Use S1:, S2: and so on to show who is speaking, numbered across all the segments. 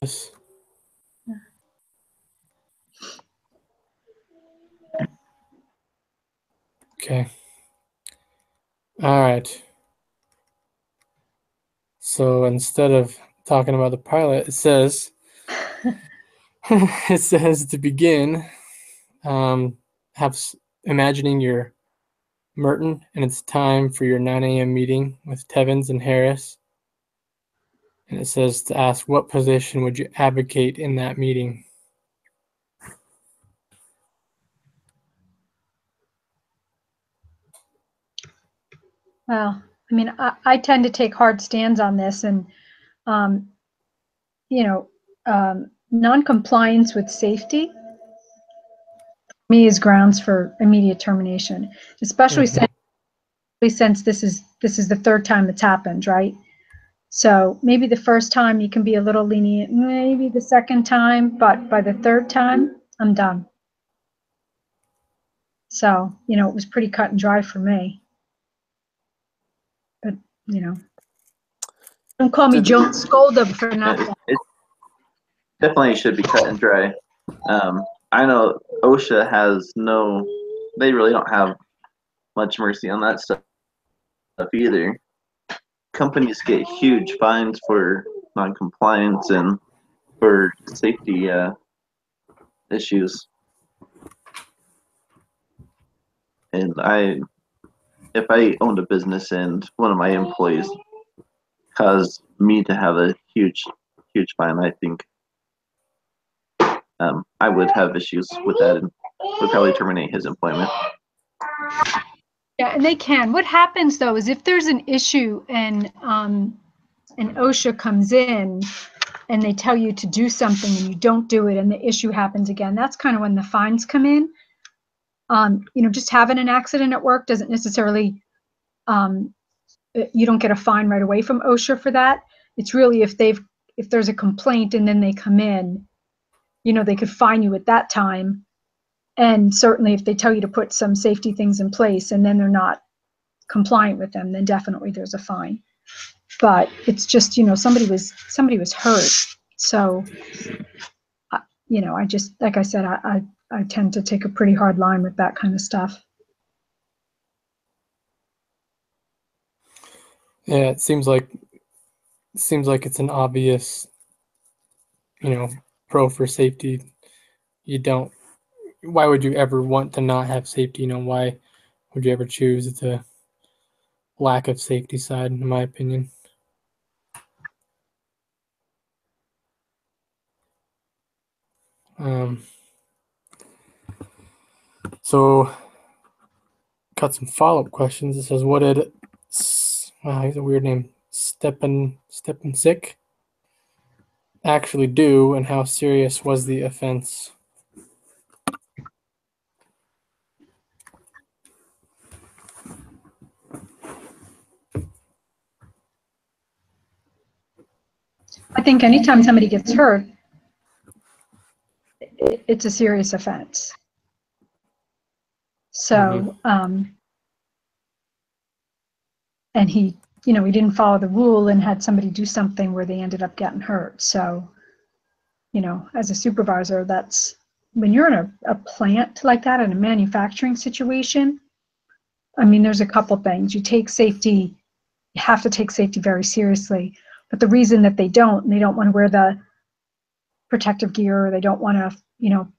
S1: this. Okay. All right. So instead of talking about the pilot, it says, to begin, imagining you're Merton and it's time for your 9 a.m. meeting with Tevins and Harris. And it says to ask, what position would you advocate in that meeting?
S2: Well, I mean, I tend to take hard stands on this, and non-compliance with safety for me is grounds for immediate termination, especially since this is the third time it's happened, right? So maybe the first time you can be a little lenient, maybe the second time, but by the third time, I'm done. So, it was pretty cut and dry for me. But, don't call me Joan Skolda for nothing.
S3: It definitely should be cut and dry. I know OSHA has they really don't have much mercy on that stuff either. Companies get huge fines for non-compliance and for safety issues. And if I owned a business and one of my employees caused me to have a huge fine, I think I would have issues with that and would probably terminate his employment.
S2: Yeah, and they can. What happens though is if there's an issue and OSHA comes in and they tell you to do something and you don't do it and the issue happens again, that's kind of when the fines come in. Just having an accident at work doesn't necessarily, you don't get a fine right away from OSHA for that. It's really if there's a complaint and then they come in, they could fine you at that time. And certainly if they tell you to put some safety things in place and then they're not compliant with them, then definitely there's a fine. But it's just, somebody was hurt. So, I just, like I said, I tend to take a pretty hard line with that kind of stuff.
S1: Yeah, it seems like it's an obvious, pro for safety. Why would you ever want to not have safety? Why would you ever choose the lack of safety side, in my opinion? So got some follow-up questions. It says, what did he's a weird name, Stepansick actually do, and how serious was the offense?
S2: I think anytime somebody gets hurt, it's a serious offense. So, and he didn't follow the rule and had somebody do something where they ended up getting hurt. So, as a supervisor, that's when you're in a plant like that, in a manufacturing situation, I mean, there's a couple things. You have to take safety very seriously. But the reason that they don't want to wear the protective gear, or they don't want to,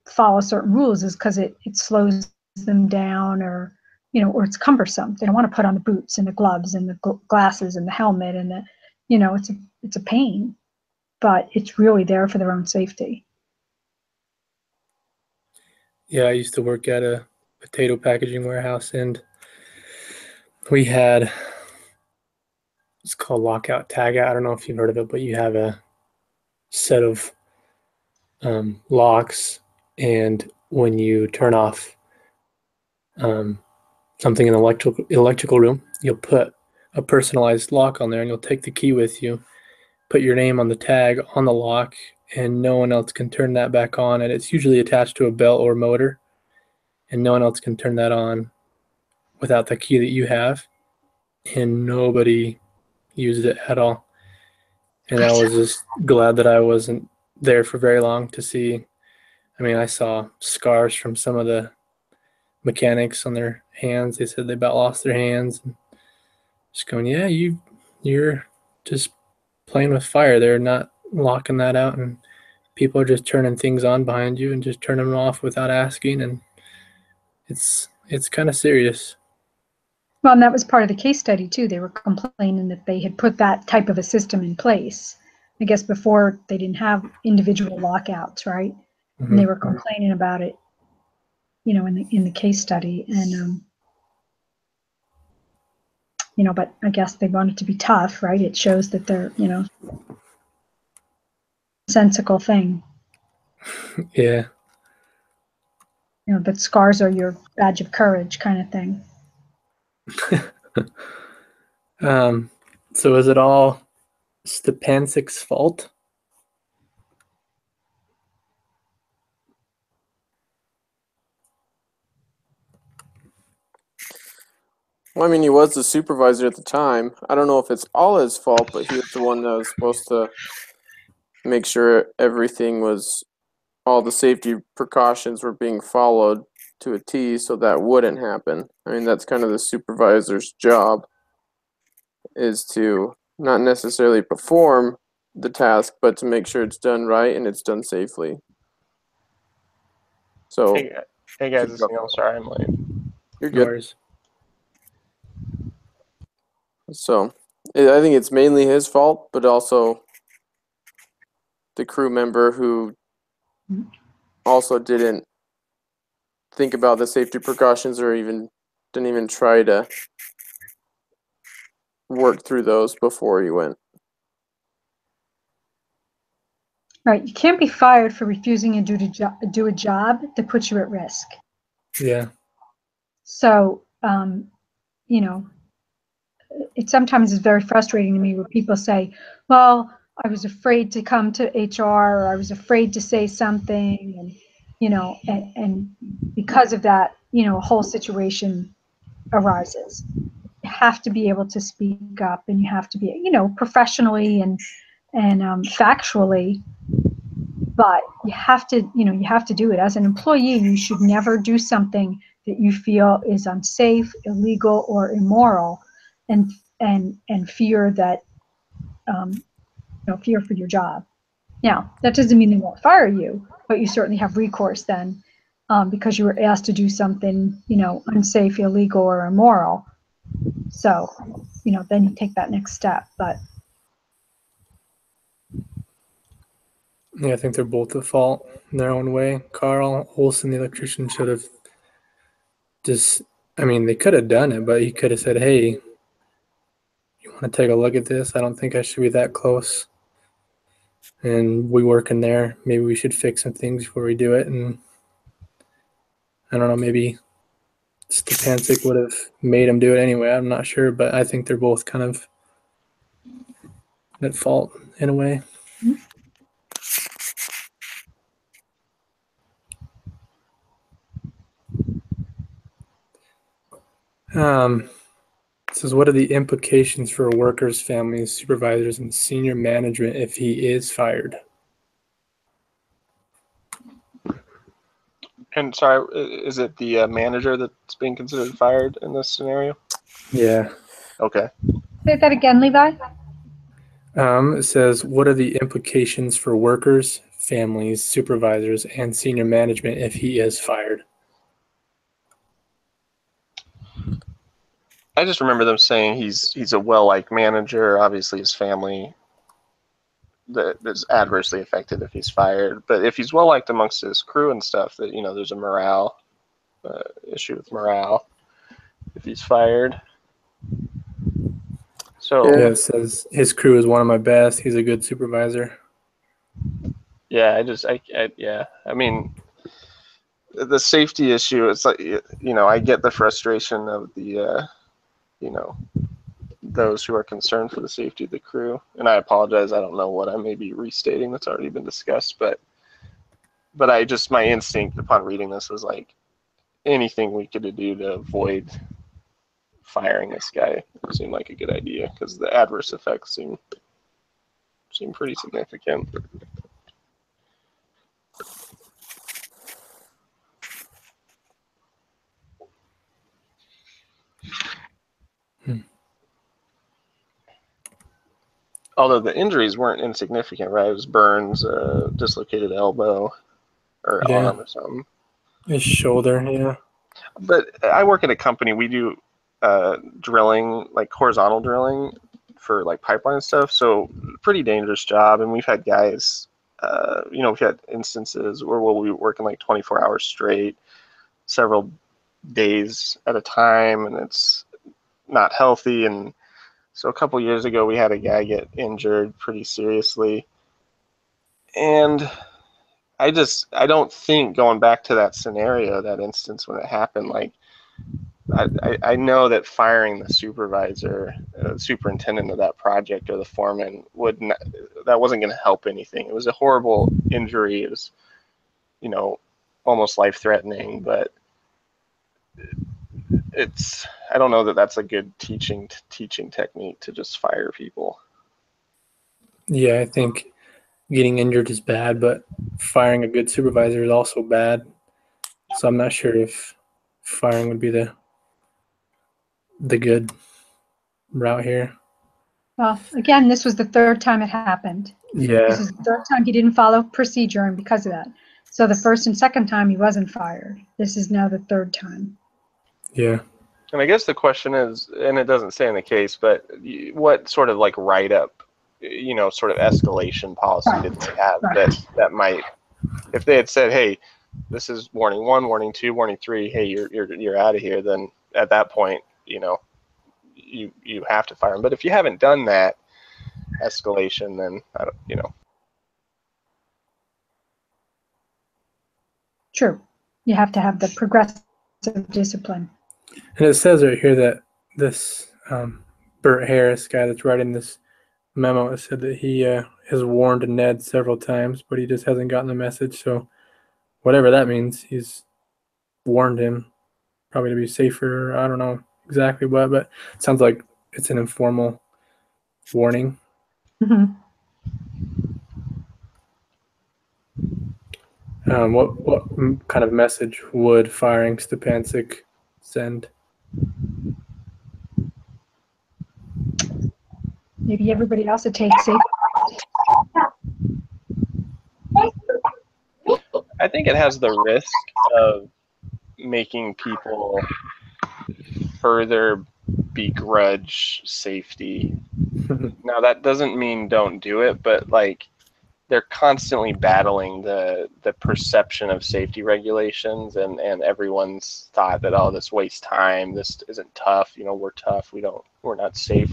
S2: follow certain rules, is because it slows them down, or it's cumbersome. They don't want to put on the boots and the gloves and the glasses and the helmet and it's a pain, but it's really there for their own safety.
S1: Yeah, I used to work at a potato packaging warehouse, and we had, it's called lockout tagout. I don't know if you've heard of it, but you have a set of locks, and when you turn off something in the electrical room, you'll put a personalized lock on there, and you'll take the key with you, put your name on the tag on the lock, and no one else can turn that back on. And it's usually attached to a belt or motor, and no one else can turn that on without the key that you have. And nobody used it at all. And I was just glad that I wasn't there for very long to see. I mean, I saw scars from some of the mechanics on their hands. They said they about lost their hands. And just going, yeah, you're just playing with fire. They're not locking that out, and people are just turning things on behind you and just turning them off without asking, and it's kind of serious.
S2: Well, and that was part of the case study too. They were complaining that they had put that type of a system in place. I guess before they didn't have individual lockouts, right?
S1: Mm-hmm.
S2: And they were complaining about it, you know, in the case study. And you know, but I guess they want it to be tough, right? It shows that they're, you know, sensical thing.
S1: Yeah.
S2: You know, that scars are your badge of courage kind of thing.
S1: So is it all Stepancic's fault?
S4: Well, I mean, he was the supervisor at the time. I don't know if it's all his fault, but he was the one that was supposed to make sure all the safety precautions were being followed to a T so that wouldn't happen. I mean, that's kind of the supervisor's job, is to not necessarily perform the task, but to make sure it's done right and it's done safely. So,
S5: hey guys, it's Neil. Sorry, I'm late.
S4: You're good.
S1: Yours.
S4: So, I think it's mainly his fault, but also the crew member who also didn't think about the safety precautions or didn't even try to work through those before he went.
S2: Right. You can't be fired for refusing to do a job that puts you at risk.
S1: Yeah.
S2: So, you know, it sometimes is very frustrating to me where people say, well, I was afraid to come to HR, or I was afraid to say something, and, you know, and because of that, you know, a whole situation arises. You have to be able to speak up, and you have to be, you know, professionally and factually, but you have to, you know, you have to do it. As an employee, you should never do something that you feel is unsafe, illegal, or immoral, and fear that, you know, fear for your job. Now, that doesn't mean they won't fire you, but you certainly have recourse then, because you were asked to do something, you know, unsafe, illegal, or immoral. So, you know, then you take that next step. But
S1: Yeah, I think they're both at fault in their own way. Carl Olson, the electrician, should have just, I mean, they could have done it, but he could have said, hey, you want to take a look at this? I don't think I should be that close. And we work in there. Maybe we should fix some things before we do it. And I don't know, maybe Stepancic would have made him do it anyway. I'm not sure, but I think they're both kind of at fault in a way. It says, what are the implications for workers, families, supervisors, and senior management if he is fired?
S5: And sorry, is it the manager that's being considered fired in this scenario?
S1: Yeah.
S5: Okay.
S2: say that again, Levi.
S1: It says, what are the implications for workers, families, supervisors, and senior management if he is fired?
S5: I just remember them saying he's a well-liked manager. Obviously, his family that's adversely affected if he's fired. But if he's well-liked amongst his crew and stuff, that, you know, there's a morale issue with morale if he's fired. So
S1: Yeah, it says his crew is one of my best. He's a good supervisor.
S5: yeah, I mean, the safety issue. It's like, you know, I get the frustration of the you know, those who are concerned for the safety of the crew. And I apologize, I don't know what I may be restating that's already been discussed, but my instinct upon reading this was like, anything we could do to avoid firing this guy seemed like a good idea, because the adverse effects seem pretty significant. although the injuries weren't insignificant, right? It was burns, dislocated elbow or
S1: Yeah.
S5: arm or something.
S1: His shoulder, yeah.
S5: But I work at a company. We do drilling, like horizontal drilling for like pipeline stuff. So pretty dangerous job. And we've had guys, we've had instances where we'll be working like 24 hours straight, several days at a time, and it's not healthy. And so a couple years ago, we had a guy get injured pretty seriously. And I don't think, going back to that scenario, that instance when it happened, like, I know that firing the supervisor, superintendent of that project, or the foreman that wasn't going to help anything. It was a horrible injury. It was, almost life-threatening, but I don't know that that's a good teaching technique to just fire people.
S1: Yeah, I think getting injured is bad, but firing a good supervisor is also bad. So I'm not sure if firing would be the good route here.
S2: Well, again, this was the third time it happened.
S1: Yeah.
S2: This is the third time he didn't follow procedure, and because of that. So the first and second time he wasn't fired. This is now the third time.
S1: Yeah.
S5: And I guess the question is, and it doesn't say in the case, but what sort of like write-up, sort of escalation policy did they have that might, if they had said, hey, this is warning 1, warning 2, warning 3, hey, you're out of here, then at that point, you have to fire them. But if you haven't done that escalation, then I don't,
S2: True. You have to have the progressive discipline.
S1: And it says right here that this Bert Harris guy that's writing this memo has said that he has warned Ned several times, but he just hasn't gotten the message. So whatever that means, he's warned him probably to be safer. I don't know exactly what, but it sounds like it's an informal warning.
S2: Mm-hmm.
S1: What kind of message would firing Stepancic send?
S2: Maybe everybody else would take safe.
S5: I think it has the risk of making people further begrudge safety. Now, that doesn't mean don't do it, but like, they're constantly battling the perception of safety regulations, and everyone's thought that, oh, this wastes time, this isn't tough, we're tough, we're not safe,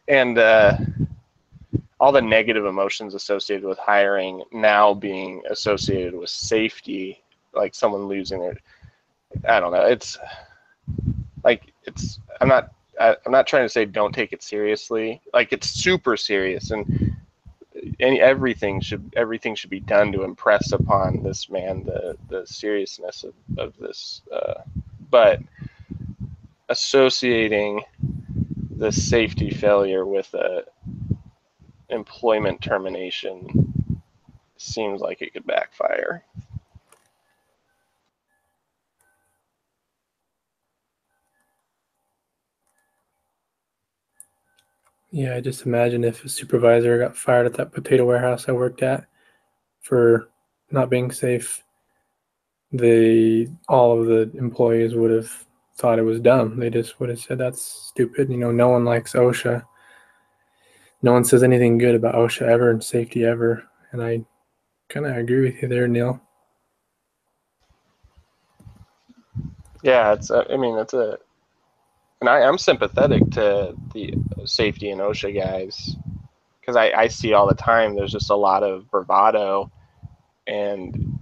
S5: and all the negative emotions associated with hiring now being associated with safety, like someone losing their, I don't know, it's like, I'm not trying to say don't take it seriously, like, it's super serious, and everything should be done to impress upon this man the seriousness of this, but associating the safety failure with a employment termination seems like it could backfire.
S1: Yeah, I just imagine if a supervisor got fired at that potato warehouse I worked at for not being safe, all of the employees would have thought it was dumb. They just would have said, that's stupid. No one likes OSHA. No one says anything good about OSHA ever and safety ever. And I kind of agree with you there, Neil.
S5: Yeah, and I'm sympathetic to the safety and OSHA guys, because I see all the time there's just a lot of bravado, and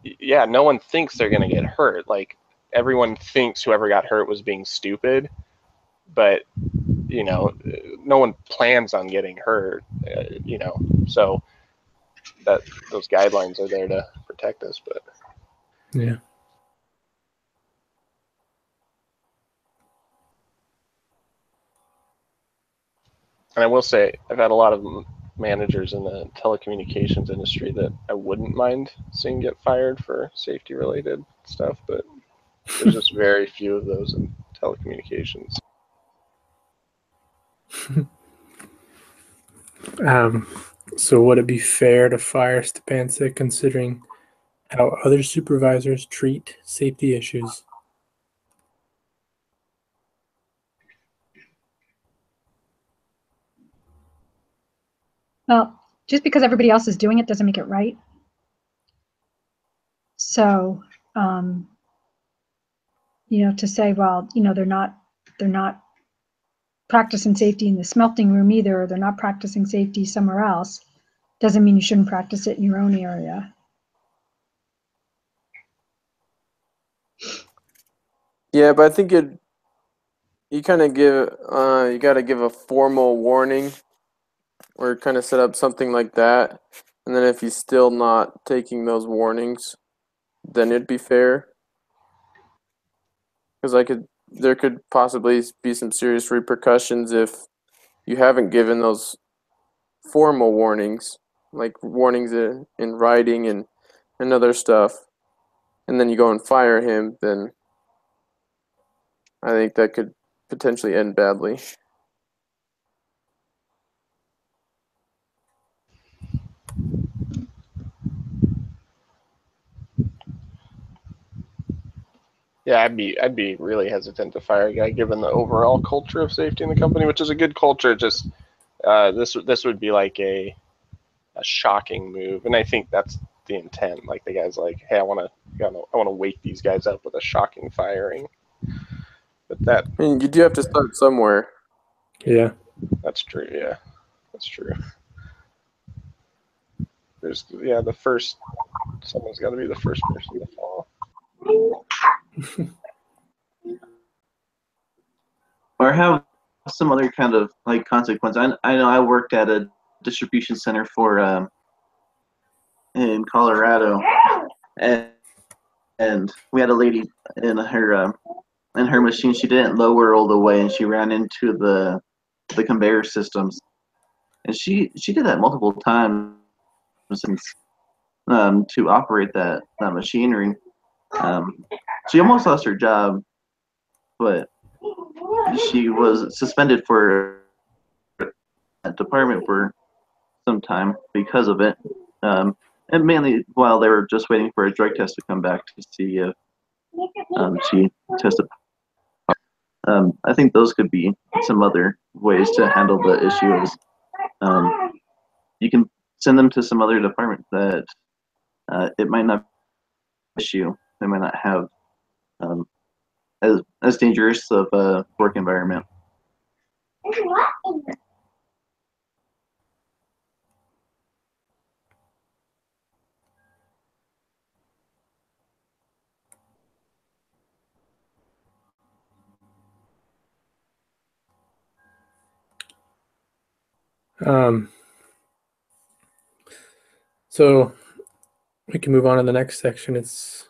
S5: yeah, no one thinks they're going to get hurt. Like, everyone thinks whoever got hurt was being stupid, but no one plans on getting hurt, so that those guidelines are there to protect us. But
S1: yeah.
S5: And I will say, I've had a lot of managers in the telecommunications industry that I wouldn't mind seeing get fired for safety related stuff, but there's just very few of those in telecommunications.
S1: So would it be fair to fire Stepancic considering how other supervisors treat safety issues?
S2: Well, just because everybody else is doing it doesn't make it right. So, to say, well, they're not practicing safety in the smelting room either, or they're not practicing safety somewhere else, doesn't mean you shouldn't practice it in your own area.
S4: Yeah, but I think you kind of give you got to give a formal warning, or kind of set up something like that, and then if he's still not taking those warnings, then it'd be fair. Because there could possibly be some serious repercussions if you haven't given those formal warnings, like warnings in writing and other stuff, and then you go and fire him, then I think that could potentially end badly.
S5: Yeah, I'd be really hesitant to fire a guy given the overall culture of safety in the company, which is a good culture. Just this would be like a shocking move, and I think that's the intent. Like the guy's like, hey, I want to wake these guys up with a shocking firing. But that,
S4: I mean, you do have to start somewhere.
S1: Yeah.
S5: That's true. Yeah, that's true. The first, someone's got to be the first person to fall.
S3: Or have some other kind of like consequence. I know I worked at a distribution center for in Colorado, and we had a lady in her machine. She didn't lower all the way, and she ran into the conveyor systems, and she did that multiple times to operate that machinery. She almost lost her job, but she was suspended for that department for some time because of it, and mainly while they were just waiting for a drug test to come back to see if she tested. I think those could be some other ways to handle the issues. You can send them to some other department that it might not be an issue. They might not have as dangerous of a work environment.
S1: So we can move on to the next section. It's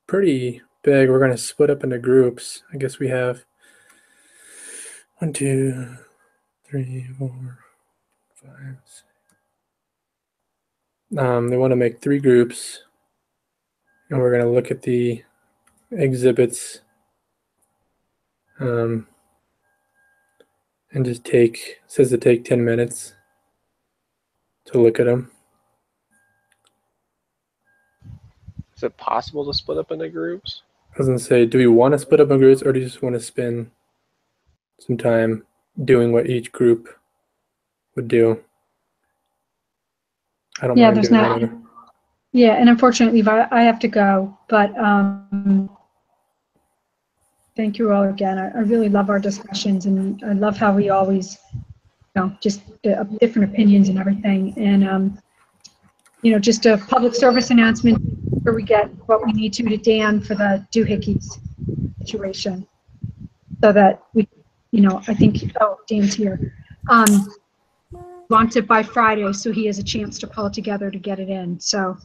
S1: pretty big. We're going to split up into groups. I guess we have 1, 2, 3, 4, 5, 6. They want to make 3 groups, and we're going to look at the exhibits and just says to take 10 minutes to look at them.
S5: Is it possible to split up into groups?
S1: I was going to say, do we want to split up in groups, or do you just want to spend some time doing what each group would do? I don't mind doing that.
S2: Yeah, and unfortunately, I have to go, but thank you all again. I really love our discussions, and I love how we always, just different opinions and everything. And, just a public service announcement where we get what we need to Dan for the doohickeys situation, so that we, I think, Dan's here. Wants it by Friday, so he has a chance to pull it together to get it in. So.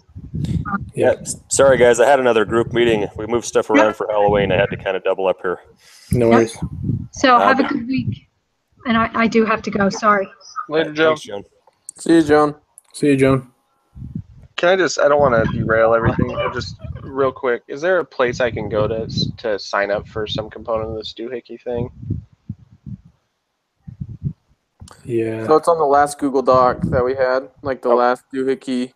S6: Yeah, sorry guys, I had another group meeting. We moved stuff around for Halloween. I had to kind of double up here.
S1: No worries.
S2: So have a good week. And I do have to go. Sorry.
S5: Later, Joe.
S6: Thanks, Joan.
S4: See you, Joan.
S1: See you, Joan.
S5: I don't want to derail everything, but just real quick, is there a place I can go to sign up for some component of this doohickey thing?
S1: Yeah.
S4: So it's on the last Google Doc that we had, like the
S5: Oh.
S4: last doohickey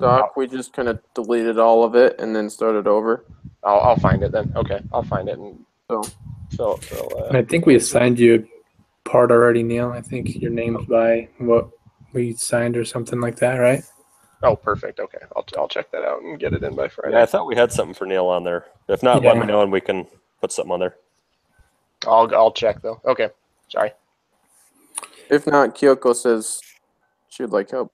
S4: doc. We just kind of deleted all of it and then started over.
S5: I'll find it then. Okay, I'll find it and
S4: So
S1: And I think we assigned you a part already, Neil. I think your name's by what we signed or something like that, right?
S5: oh, perfect. Okay, I'll check that out and get it in by Friday.
S6: Yeah, I thought we had something for Neil on there. If not, let me
S1: Yeah.
S6: know and we can put something on there.
S5: I'll check though. Okay, sorry.
S4: if not, Kyoko says she would like help.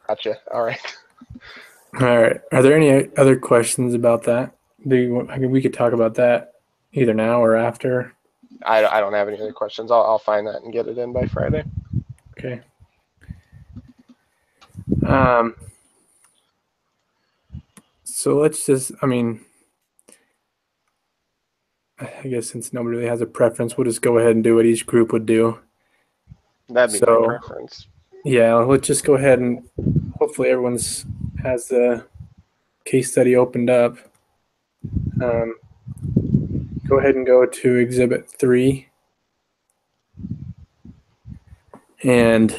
S5: Gotcha. All right.
S1: All right. Are there any other questions about that? I mean, we could talk about that either now or after.
S5: I don't have any other questions. I'll find that and get it in by Friday.
S1: Okay. So let's just, I mean, I guess since nobody really has a preference, we'll just go ahead and do what each group would do.
S5: That'd be
S1: So-
S5: my preference.
S1: Yeah, let's just go ahead and hopefully everyone's has the case study opened up. Go ahead and go to Exhibit 3. And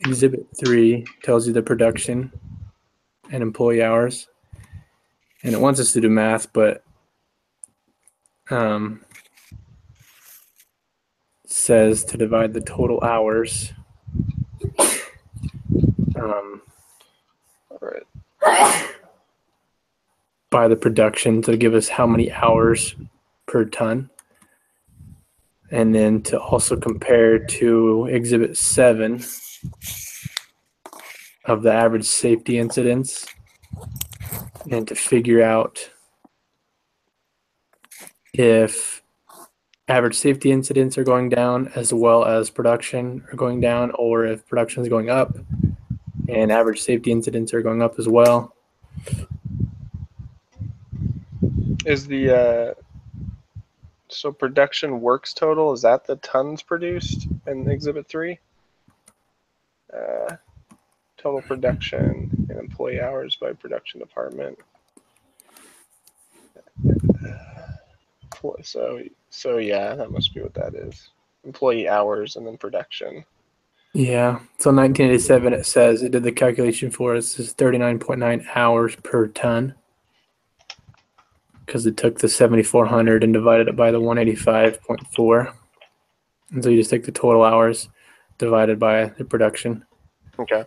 S1: Exhibit 3 tells you the production and employee hours. And it wants us to do math, but says to divide the total hours
S5: All right.
S1: by the production to give us how many hours per ton. And then to also compare to Exhibit 7 of the average safety incidents and to figure out if average safety incidents are going down as well as production are going down, or if production is going up and average safety incidents are going up as well.
S5: Is the so production works total, is that the tons produced in Exhibit 3? Total production and employee hours by production department. So yeah, that must be what that is. Employee hours and then production.
S1: Yeah. So 1987, it says it did the calculation for us is 39.9 hours per ton because it took the 7,400 and divided it by the 185.4. And so you just take the total hours divided by the production.
S5: Okay.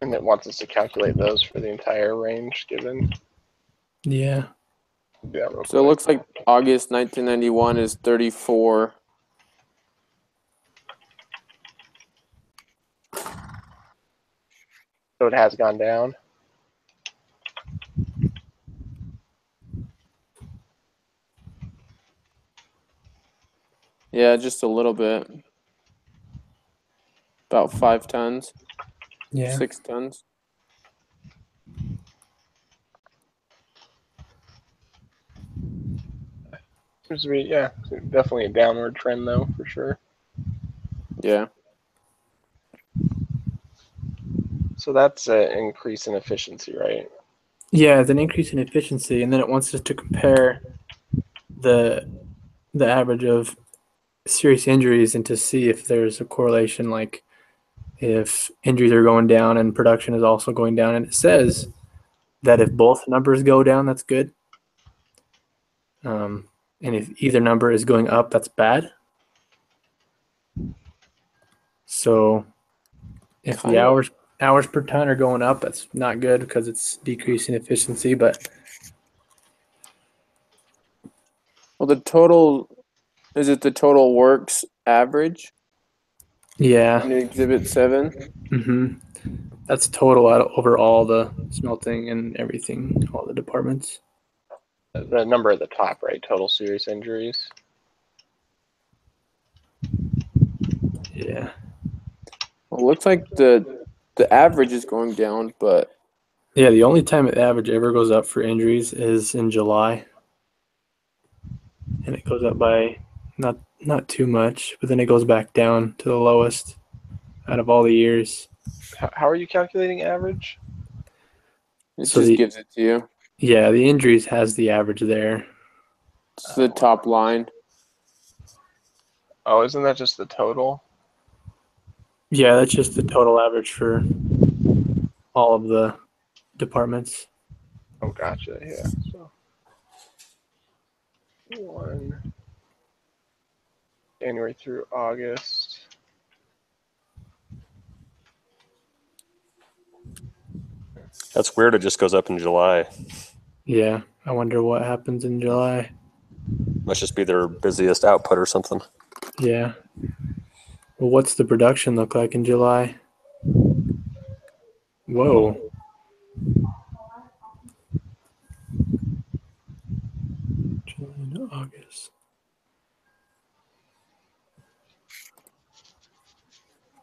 S5: And it wants us to calculate those for the entire range given.
S1: Yeah.
S5: Yeah, real
S4: So it
S5: quick.
S4: looks like August 1991 is 34.
S5: So it has gone down.
S4: Yeah, just a little bit. About 5 tons,
S1: Yeah.
S4: 6 tons.
S5: Seems to be, yeah, definitely a downward trend though, for sure.
S4: Yeah.
S5: So that's an increase in efficiency, right?
S1: Yeah, it's an increase in efficiency, and then it wants us to compare the average of serious injuries and to see if there's a correlation, like if injuries are going down and production is also going down. And it says that if both numbers go down, that's good. And if either number is going up, that's bad. So if the hours per ton are going up, that's not good because it's decreasing efficiency. But
S4: Well, the total, is it the total works average
S1: yeah,
S4: in Exhibit 7?
S1: that's total out over all the smelting and everything, all the departments.
S5: The number at the top, right? Total serious injuries.
S1: Yeah.
S4: Well, it looks like the average is going down, but
S1: Yeah, the only time the average ever goes up for injuries is in July. And it goes up by not too much, but then it goes back down to the lowest out of all the years.
S5: How are you calculating average?
S4: It
S1: So
S4: just
S1: the-
S4: gives it to you.
S1: Yeah, the injuries has the average there.
S4: It's the top line.
S5: Oh, isn't that just the total?
S1: Yeah, that's just the total average for all of the departments.
S5: Oh, gotcha. Yeah. So 1 January through August.
S6: That's weird. It just goes up in July.
S1: Yeah, I wonder what happens in July.
S6: Must just be their busiest output or something.
S1: Yeah. Well, what's the production look like in July? Whoa. July to August.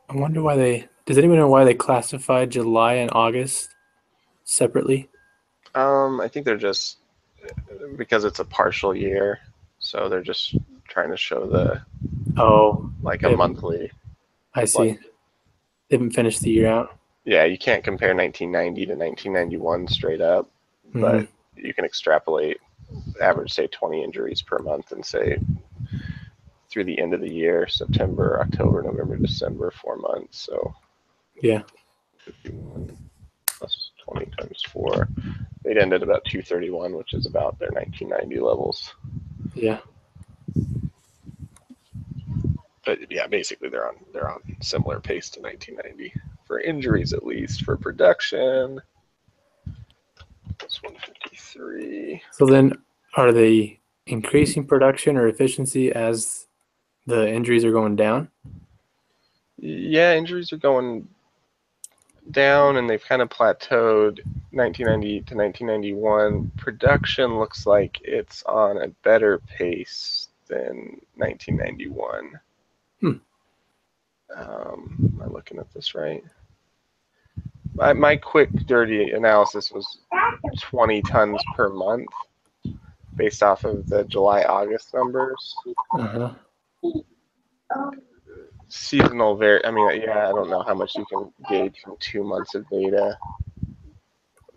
S1: I wonder why does anyone know why they classify July and August separately?
S5: I think they're just because it's a partial year, so they're just trying to show the
S1: Oh,
S5: like a
S1: Yeah.
S5: monthly.
S1: I see. They haven't finished the year out.
S5: Yeah, you can't compare 1990 to 1991 straight up, but you can extrapolate average, say 20 injuries per month, and say through the end of the year, September, October, November, December, 4 months. So
S1: Yeah.
S5: 51 plus 20 times 4. They'd end at about 231, which is about their 1990 levels.
S1: Yeah.
S5: But yeah, basically they're on similar pace to 1990 for injuries, at least. For production, that's 153.
S1: So then are they increasing production or efficiency as the injuries are going down?
S5: Yeah, injuries are going down, and they've kind of plateaued 1990 to 1991. Production looks like it's on a better pace than 1991. Am I looking at this right? My quick, dirty analysis was 20 tons per month based off of the July-August numbers.
S1: Uh-huh.
S5: Seasonal I don't know how much you can gauge from 2 months of data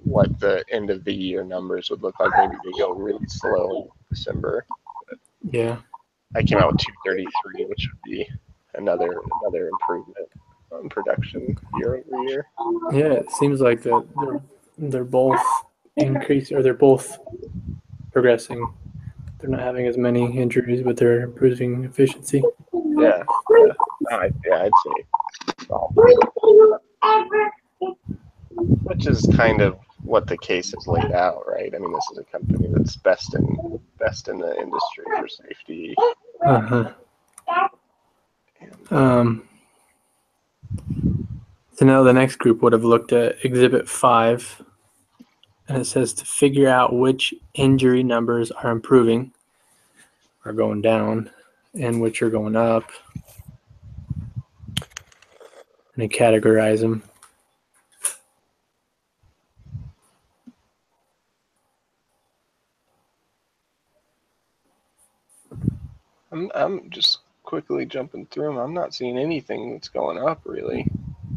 S5: what the end of the year numbers would look like. Maybe they go really slow in December.
S1: Yeah.
S5: I came out with 233, which would be another improvement on production year over year.
S1: Yeah, it seems like that they're both increasing, or they're both progressing. They're not having as many injuries, but they're improving efficiency.
S5: Yeah. I'd say all. Which is kind of what the case is laid out, right? I mean, this is a company that's best in the industry for safety.
S1: Uh-huh. So now the next group would have looked at Exhibit 5, and it says to figure out which injury numbers are improving or going down and which are going up. And they categorize them.
S5: I'm just quickly jumping through them. I'm not seeing anything that's going up, really.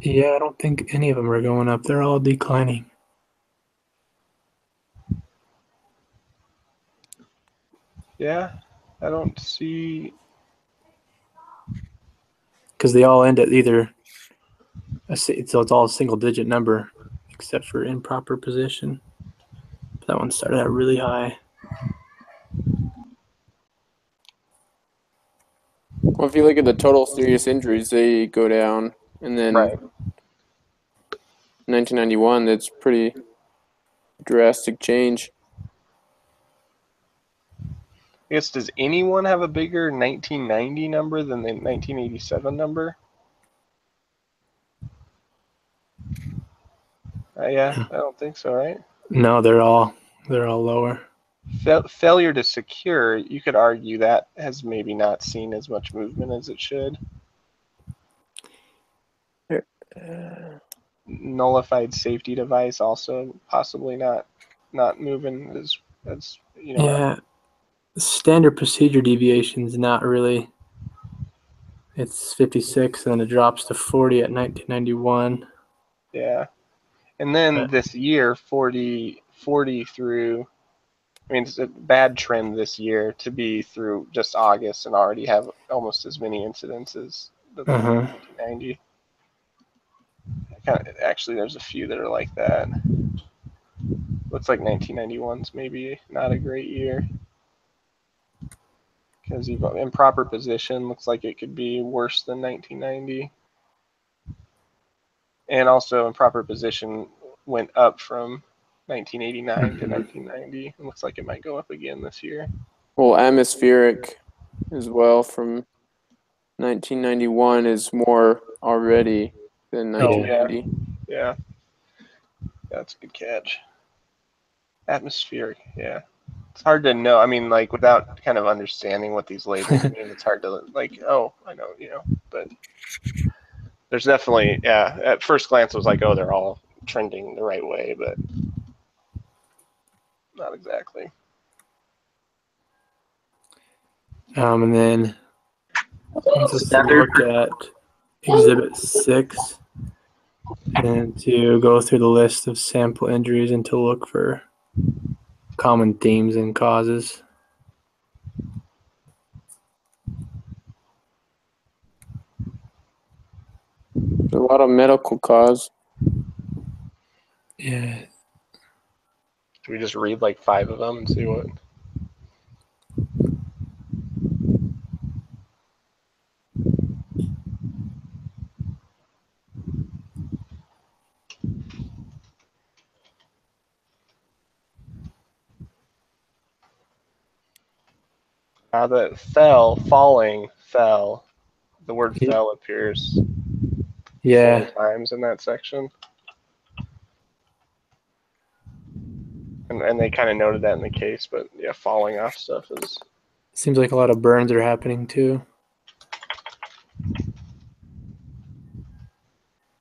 S1: Yeah, I don't think any of them are going up. They're all declining.
S5: Yeah, I don't see.
S1: Because they all end at either, so it's all a single digit number, except for improper position. That one started out really high.
S4: Well, if you look at the total serious injuries, they go down, and then
S5: Right.
S4: 1991, that's pretty drastic change.
S5: I guess, does anyone have a bigger 1990 number than the 1987 number? Yeah, I don't think so, right?
S1: No, they're all lower.
S5: Failure to secure, you could argue that has maybe not seen as much movement as it should. Nullified safety device also possibly not moving as you know.
S1: Yeah, standard procedure deviation is not really. It's 56, and then it drops to 40 at 1991.
S5: Yeah, And then
S1: Right.
S5: this year, 40 through, I mean, it's a bad trend this year to be through just August and already have almost as many incidents as the
S1: Uh-huh.
S5: 1990. Actually, there's a few that are like that. Looks like 1991's maybe not a great year. Because improper position looks like it could be worse than 1990. And also improper position went up from 1989 to 1990. It looks like it might go up again this year.
S4: Well, atmospheric as well from 1991 is more already than
S1: Oh,
S4: 1990.
S5: Yeah. That's a good catch. Atmospheric, yeah. It's hard to know. I mean, like, without kind of understanding what these labels mean, it's hard to, like, oh, I know, but there's definitely, yeah, at first glance it was like, oh, they're all trending the right way, but not exactly.
S1: And then wants us to
S3: Standard.
S1: look at Exhibit 6 and to go through the list of sample injuries and to look for common themes and causes.
S4: There's a lot of medical cause.
S1: Yeah.
S5: Should we just read like 5 of them and see what? The fell. The word
S1: Yeah.
S5: fell appears
S1: Yeah.
S5: 4 times in that section. And they kind of noted that in the case, but yeah, falling off stuff is.
S1: Seems like a lot of burns are happening too.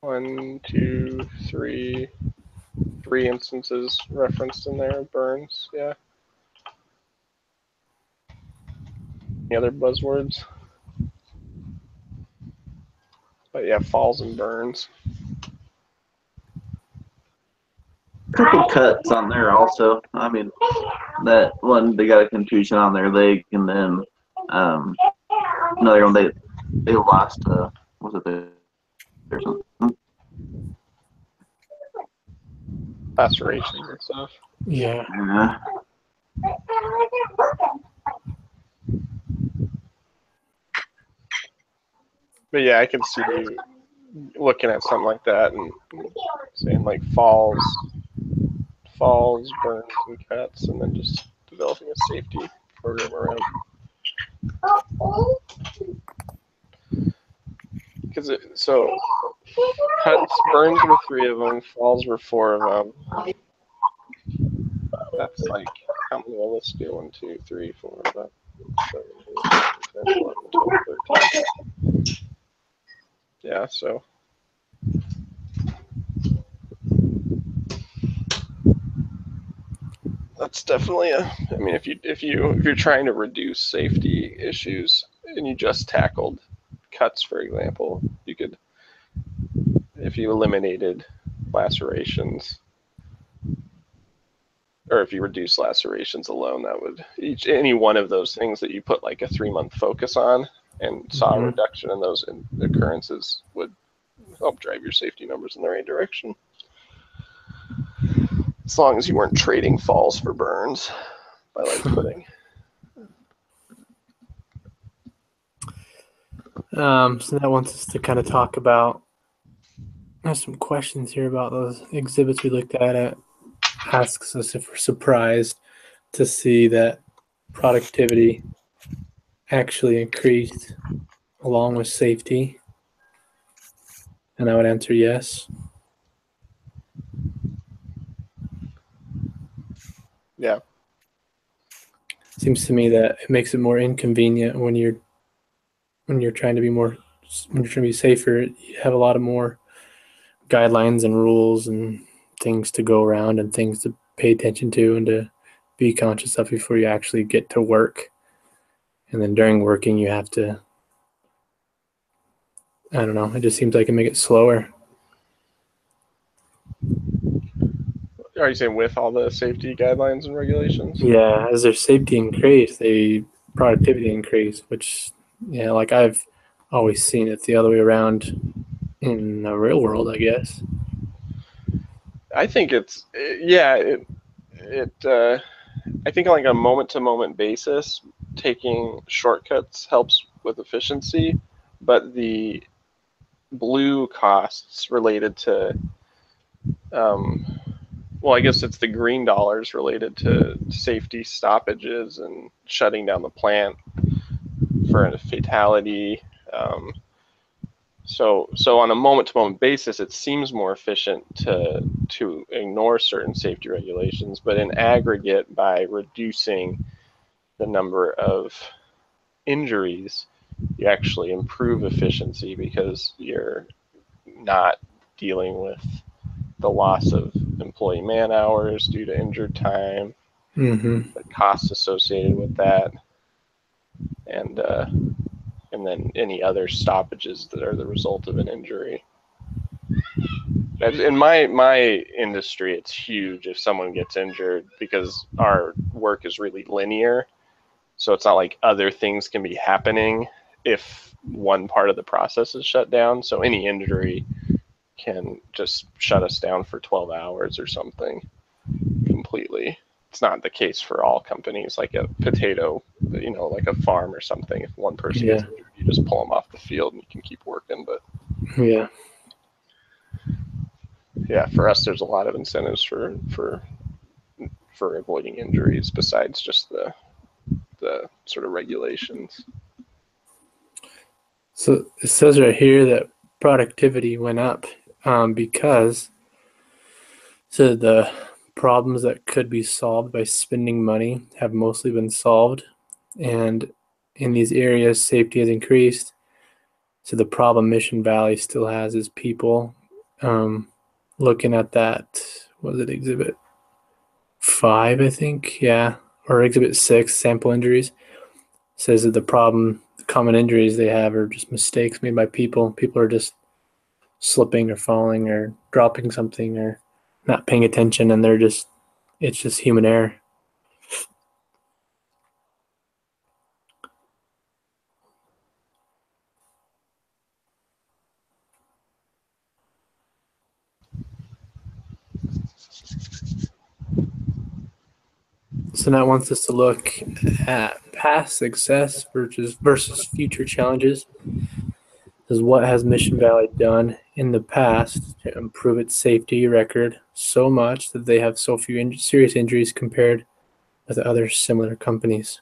S5: 1, 2, 3. 3 instances referenced in there of burns, yeah. Any other buzzwords? But yeah, falls and burns.
S3: Couple cuts on there also. I mean, that one they got a contusion on their leg, and then another one they lost. Was it or something?
S5: Lacerations and stuff.
S1: Yeah.
S3: Yeah.
S5: But yeah, I can see you looking at something like that and saying like falls, burns, and cuts, and then just developing a safety program around. Because so cuts, burns were 3 of them, falls were 4 of them. That's like how many? Well, let's do 1, 2, 3, 4, 5, 7, 8, 9, 10, 11, 12, 13. Yeah, so. That's definitely I mean, if you're trying to reduce safety issues and you just tackled cuts, for example, you could, if you eliminated lacerations, or if you reduce lacerations alone, that would any one of those things that you put like a 3-month focus on and saw a reduction in those occurrences would help drive your safety numbers in the right direction. As long as you weren't trading falls for burns by like putting.
S1: So that wants us to kind of talk about. There's some questions here about those exhibits we looked at. It asks us if we're surprised to see that productivity actually increased along with safety. And I would answer yes.
S5: Yeah.
S1: Seems to me that it makes it more inconvenient when you're trying to be safer. You have a lot of more guidelines and rules and things to go around and things to pay attention to and to be conscious of before you actually get to work. And then during working, you have to, I don't know, it just seems like it make it slower.
S5: Are you saying with all the safety guidelines and regulations?
S1: Yeah, as their safety increase, they productivity increase, which like I've always seen it the other way around in the real world, I guess.
S5: I think it's I think like a moment-to-moment basis, taking shortcuts helps with efficiency, but the blue costs related to, well, I guess it's the green dollars related to safety stoppages and shutting down the plant for a fatality. So on a moment-to-moment basis, it seems more efficient to ignore certain safety regulations, but in aggregate, by reducing the number of injuries, you actually improve efficiency because you're not dealing with the loss of employee man hours due to injured time,
S1: Mm-hmm.
S5: the costs associated with that, and then any other stoppages that are the result of an injury. In my industry, it's huge if someone gets injured because our work is really linear. So it's not like other things can be happening if one part of the process is shut down. So any injury can just shut us down for 12 hours or something completely. It's not the case for all companies, like a potato, like a farm or something. If one person gets injured, you just pull them off the field and you can keep working. But yeah, for us, there's a lot of incentives for avoiding injuries besides just the sort of regulations.
S1: So it says right here that productivity went up because the problems that could be solved by spending money have mostly been solved, and in these areas safety has increased. So the problem Mission Valley still has is people. Looking at that, was it Exhibit 5, I think? Yeah, or Exhibit 6, sample injuries. Says that the common injuries they have are just mistakes made by people. People are just slipping or falling or dropping something or not paying attention, and it's just human error. So now it wants us to look at past success versus future challenges. Is what has Mission Valley done in the past to improve its safety record so much that they have so few serious injuries compared with other similar companies?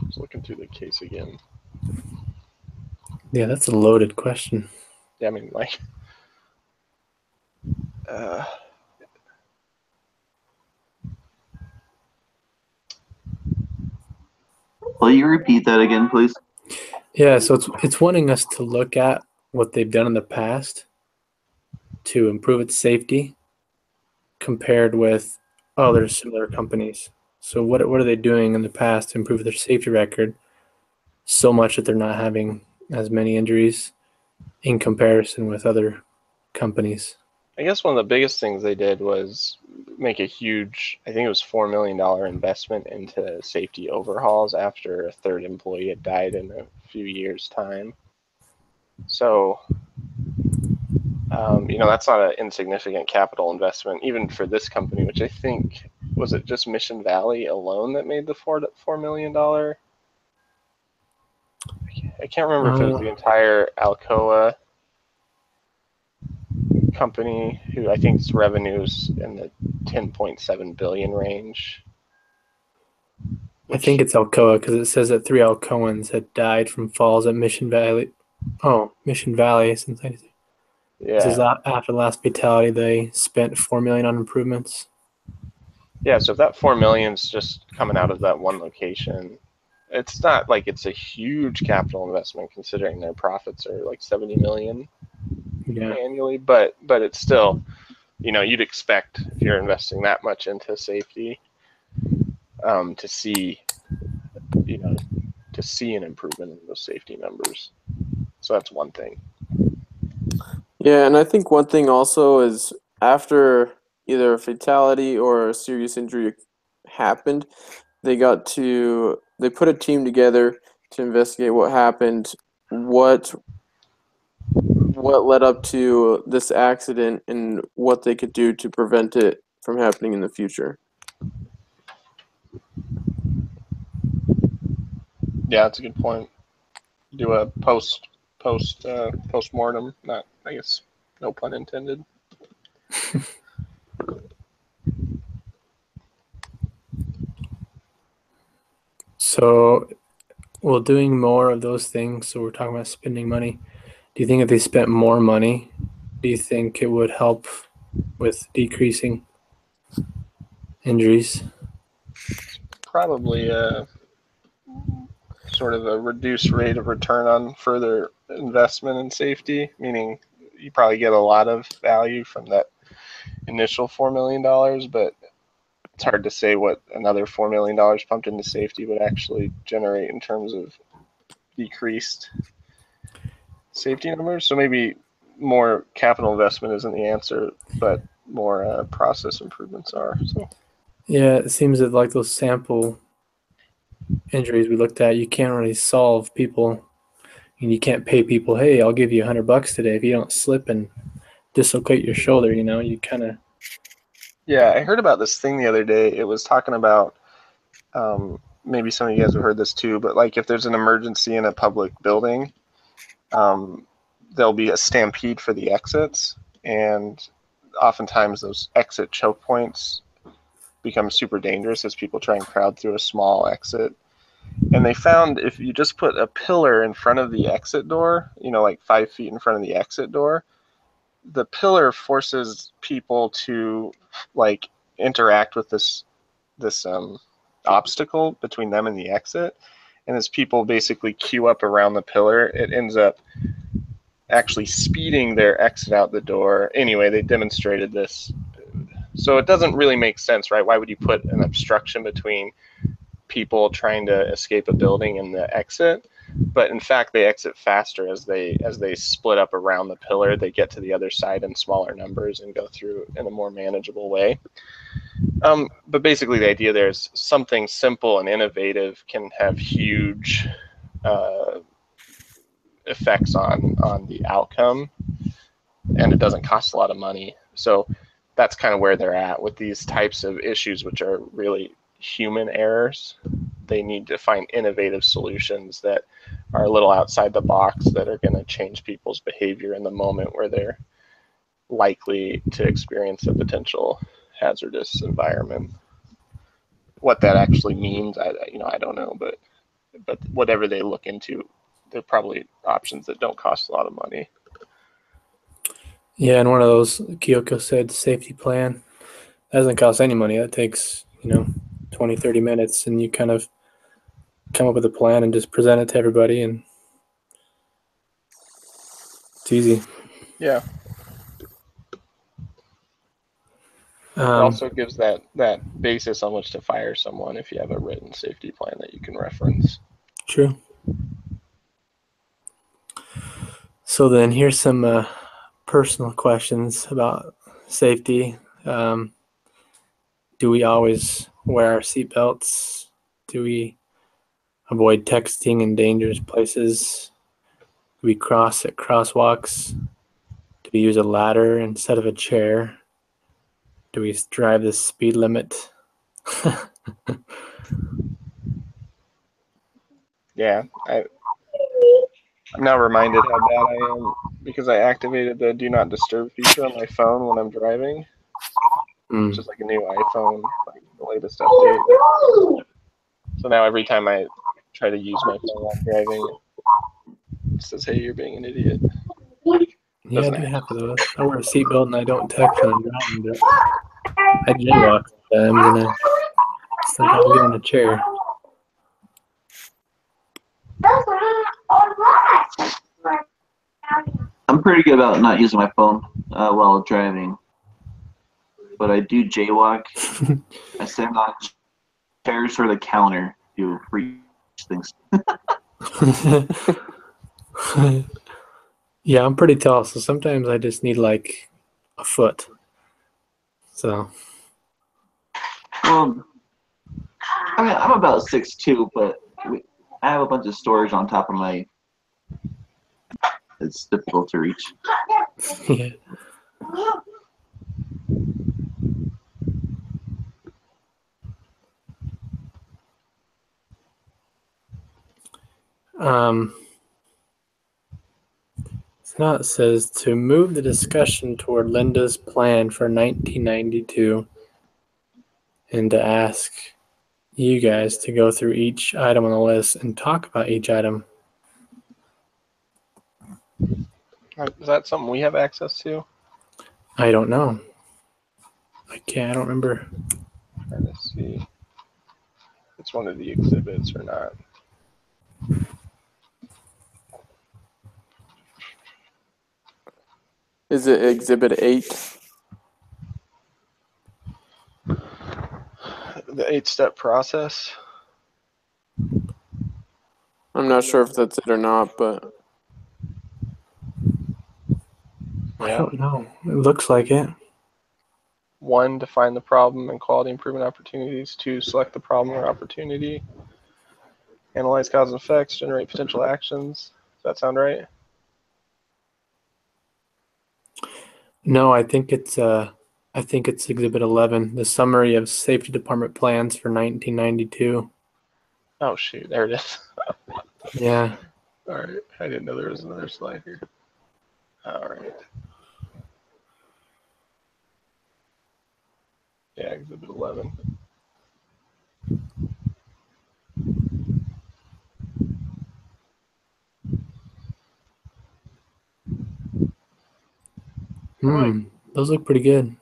S5: Just looking through the case again.
S1: Yeah, that's a loaded question.
S5: Yeah, I mean, like,
S3: will you repeat that again, please?
S1: Yeah, so it's wanting us to look at what they've done in the past to improve its safety compared with other similar companies. So what are they doing in the past to improve their safety record so much that they're not having as many injuries in comparison with other companies?
S5: I guess one of the biggest things they did was make a huge, I think it was $4 million investment into safety overhauls after a third employee had died in a few years' time. So, that's not an insignificant capital investment, even for this company, which I think, was it just Mission Valley alone that made the $4 million? I can't remember if it was the entire Alcoa company, who I think its revenues in the 10.7 billion range.
S1: I think it's Alcoa because it says that 3 Alcoans had died from falls at Mission Valley. Oh, Mission Valley. Since this is after the last fatality, they spent $4 million on improvements.
S5: Yeah, so if that $4 million is just coming out of that one location, it's not like it's a huge capital investment considering their profits are like 70 million annually, but it's still, you'd expect if you're investing that much into safety, to see to see an improvement in those safety numbers. So that's one thing.
S4: Yeah, and I think one thing also is after either a fatality or a serious injury happened, they put a team together to investigate what happened, what led up to this accident, and what they could do to prevent it from happening in the future.
S5: Yeah, that's a good point. Do a post-mortem, not, I guess, no pun intended.
S1: So, well, doing more of those things, so we're talking about spending money. Do you think if they spent more money, do you think it would help with decreasing injuries?
S5: Probably sort of a reduced rate of return on further investment in safety, meaning you probably get a lot of value from that initial $4 million, but it's hard to say what another $4 million pumped into safety would actually generate in terms of decreased safety numbers. So maybe more capital investment isn't the answer, but more process improvements are. So
S1: Yeah, it seems that like those sample injuries we looked at, you can't really solve people, and you can't pay people, hey, I'll give you $100 today if you don't slip and dislocate your shoulder. You kind of.
S5: yeah, I heard about this thing the other day. It was talking about maybe some of you guys have heard this too, but like if there's an emergency in a public building, there'll be a stampede for the exits, and oftentimes those exit choke points become super dangerous as people try and crowd through a small exit. And they found if you just put a pillar in front of the exit door, like 5 feet in front of the exit door, the pillar forces people to like interact with this obstacle between them and the exit. And as people basically queue up around the pillar, it ends up actually speeding their exit out the door. Anyway, they demonstrated this. So it doesn't really make sense, right? Why would you put an obstruction between people trying to escape a building and the exit? But in fact, they exit faster as they split up around the pillar. They get to the other side in smaller numbers and go through in a more manageable way. But basically, the idea there is something simple and innovative can have huge effects on the outcome, and it doesn't cost a lot of money. So that's kind of where they're at with these types of issues, which are really human errors. They need to find innovative solutions that are a little outside the box, that are going to change people's behavior in the moment where they're likely to experience a potential hazardous environment. What that actually means, I don't know, but whatever they look into, they're probably options that don't cost a lot of money.
S1: Yeah, and one of those, Kyoko said, safety plan. That doesn't cost any money. That takes, 20, 30 minutes, and you kind of come up with a plan and just present it to everybody, and it's easy.
S5: Yeah. It also gives that basis on which to fire someone if you have a written safety plan that you can reference.
S1: True. So then here's some personal questions about safety. Do we always wear our seatbelts? Do we avoid texting in dangerous places? Do we cross at crosswalks? Do we use a ladder instead of a chair? Do we drive the speed limit?
S5: Yeah, I'm now reminded how bad I am because I activated the do not disturb feature on my phone when I'm driving, which is like a new iPhone, like the latest update. So now every time I try to use my phone while I'm driving, it says, "Hey, you're being an idiot."
S1: Yeah, I do have those. I wear a seatbelt and I don't text when I'm driving, but I jaywalk sometimes and I sometimes get in a chair.
S3: I'm pretty good about not using my phone while driving, but I do jaywalk. I stand on chairs or the counter to reach things.
S1: Yeah, I'm pretty tall, so sometimes I just need like a foot. So
S3: I mean, I'm about 6'2", but I have a bunch of storage on top of my. It's difficult to reach.
S1: yeah. So now it says to move the discussion toward Linda's plan for 1992 and to ask you guys to go through each item on the list and talk about each item.
S5: Is that something we have access to?
S1: I don't know. I don't remember.
S5: Trying to see if it's one of the exhibits or not.
S4: Is it Exhibit 8?
S5: The 8-step process.
S4: I'm not sure if that's it or not, but
S1: I don't know. It looks like it.
S5: 1, define the problem and quality improvement opportunities. 2, select the problem or opportunity. Analyze cause and effects, generate potential actions. Does that sound right?
S1: No, I think it's Exhibit 11, the summary of safety department plans for 1992.
S5: Oh shoot, there it is.
S1: Yeah.
S5: All right, I didn't know there was another slide here. All right. Yeah, Exhibit 11.
S1: Those look pretty good.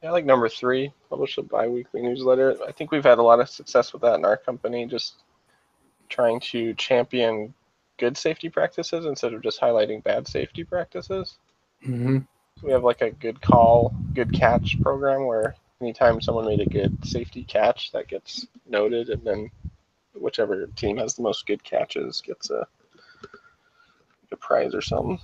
S5: Yeah, I like number 3, publish a bi-weekly newsletter. I think we've had a lot of success with that in our company, just trying to champion good safety practices instead of just highlighting bad safety practices.
S1: Mm-hmm.
S5: So we have like a good call, good catch program where anytime someone made a good safety catch, that gets noted, and then whichever team has the most good catches gets a prize or something.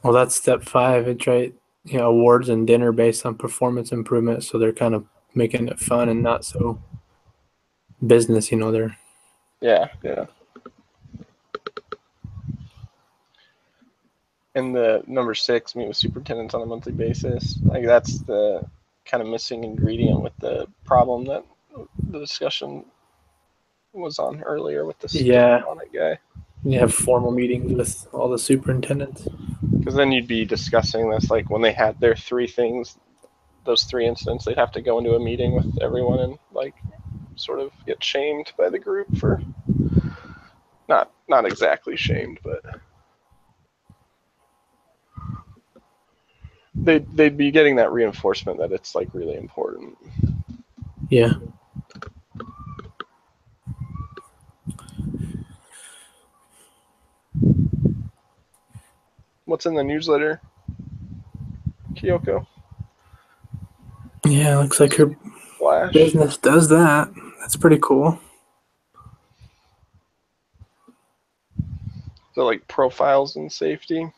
S1: Well, that's step 5. It's right. Awards and dinner based on performance improvement. So they're kind of making it fun and not so business. They're.
S5: Yeah. And the number 6, meet with superintendents on a monthly basis. Like that's the kind of missing ingredient with the problem that the discussion was on earlier with the on it guy.
S1: You have formal meetings with all the superintendents.
S5: Because then you'd be discussing this, like when they had their 3 things, those 3 incidents, they'd have to go into a meeting with everyone and like sort of get shamed by the group for not exactly shamed, but they'd be getting that reinforcement that it's like really important.
S1: Yeah.
S5: What's in the newsletter, Kyoko?
S1: Yeah, looks like her
S5: Flash.
S1: business does that. That's pretty cool.
S5: So like profiles in safety.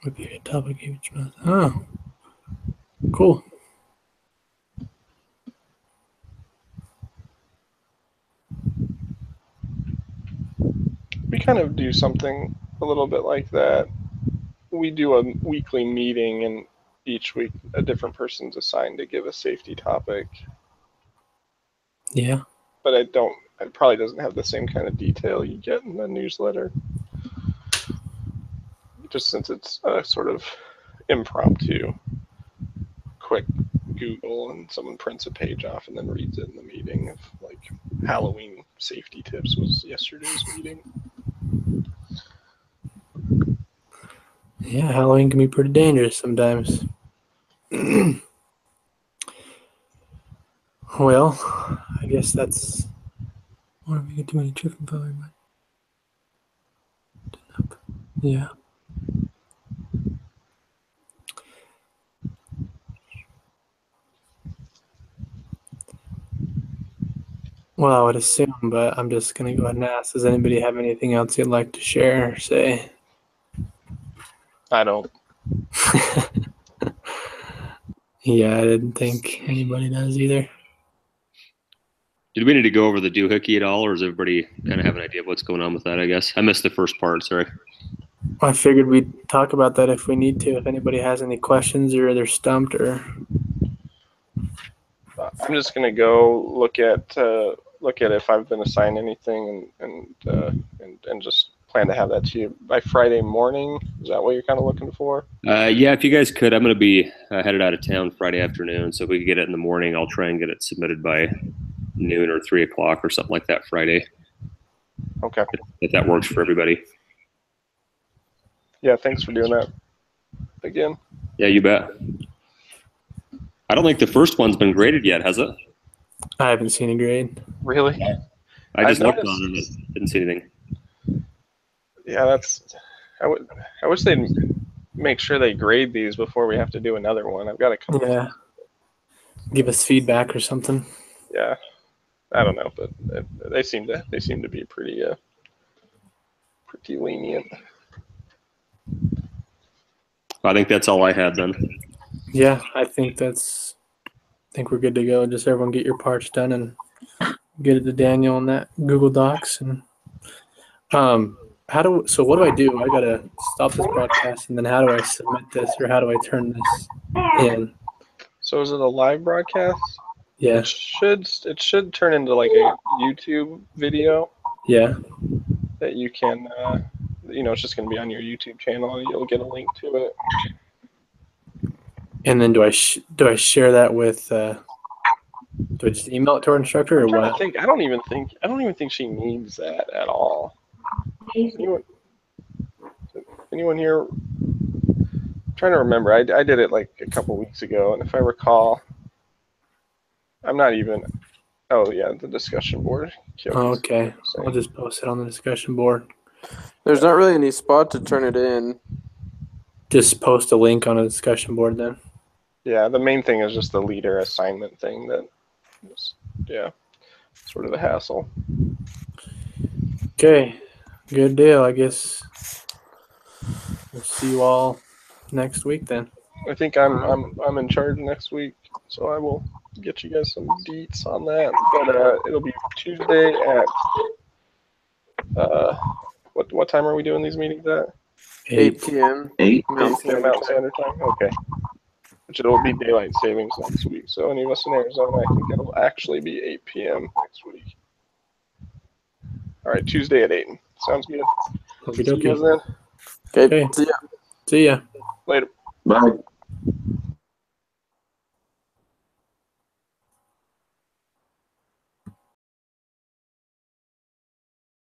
S1: Would be a topic each month. Oh, cool.
S5: We kind of do something a little bit like that. We do a weekly meeting, and each week a different person's assigned to give a safety topic.
S1: Yeah.
S5: But it probably doesn't have the same kind of detail you get in the newsletter. Just since it's sort of impromptu, quick Google, and someone prints a page off and then reads it in the meeting. If like Halloween safety tips was yesterday's meeting.
S1: Yeah, Halloween can be pretty dangerous sometimes. Well, I guess that's Or if we get too many chicken power, but yeah. Well, I would assume, but I'm just gonna go ahead and ask. Does anybody have anything else you'd like to share or say?
S5: I don't.
S1: Yeah, I didn't think anybody does either.
S6: Did we need to go over the doohickey at all, or does everybody kind of have an idea of what's going on with that? I guess I missed the first part. Sorry.
S1: I figured we'd talk about that if we need to. If anybody has any questions or they're stumped or.
S5: I'm just gonna go look at if I've been assigned anything and just plan to have that to you by Friday morning. Is that what you're kind of looking for?
S6: Yeah, if you guys could, I'm going to be headed out of town Friday afternoon, so if we could get it in the morning, I'll try and get it submitted by noon or 3 o'clock or something like that Friday.
S5: Okay.
S6: If that works for everybody.
S5: Yeah, thanks for doing that again.
S6: Yeah, you bet. I don't think the first one's been graded yet, has it?
S1: I haven't seen a grade.
S5: Really?
S6: I just
S5: I've
S6: looked
S5: noticed-
S6: on it, but didn't see anything.
S5: Yeah, I wish they'd make sure they grade these before we have to do another one. I've got a couple.
S1: Yeah. Give us feedback or something.
S5: Yeah, I don't know, but they seem to be pretty lenient.
S6: I think that's all I had then.
S1: Yeah, I think we're good to go. Just everyone get your parts done and get it to Daniel on that Google Docs. And so what do I do? I gotta stop this broadcast, and then how do I submit this, or how do I turn this in?
S5: So is it a live broadcast?
S1: Yeah,
S5: It should turn into like a YouTube video
S1: yeah.
S5: that you can it's just going to be on your YouTube channel, and you'll get a link to it.
S1: And then do I share that with? Do I just email it to our instructor, or
S5: I'm trying to
S1: what?
S5: think. I don't even think she needs that at all. Anyone here? I'm trying to remember. I did it like a couple weeks ago, and if I recall, I'm not even. Oh yeah, the discussion board.
S1: Oh, okay, I'll just post it on the discussion board.
S4: There's not really any spot to turn it in.
S1: Just post a link on a discussion board then.
S5: Yeah, the main thing is just the leader assignment thing that is, sort of a hassle.
S1: Okay, good deal. I guess we'll see you all next week then.
S5: I think I'm in charge next week, so I will get you guys some deets on that. But it'll be Tuesday at what time are we doing these meetings at?
S4: 8 p.m.
S3: 8.
S4: Mountain
S5: 8 p.m. Mountain Standard Time. Okay. Which it'll be daylight savings next week. So any of us in Arizona, I think it'll actually be 8 p.m. next week. All right, Tuesday at 8. Sounds good.
S1: Okie
S5: See you guys
S1: dokie.
S5: then.
S4: Okay.
S1: Okay.
S4: See ya.
S1: See ya.
S5: Later.
S3: Bye.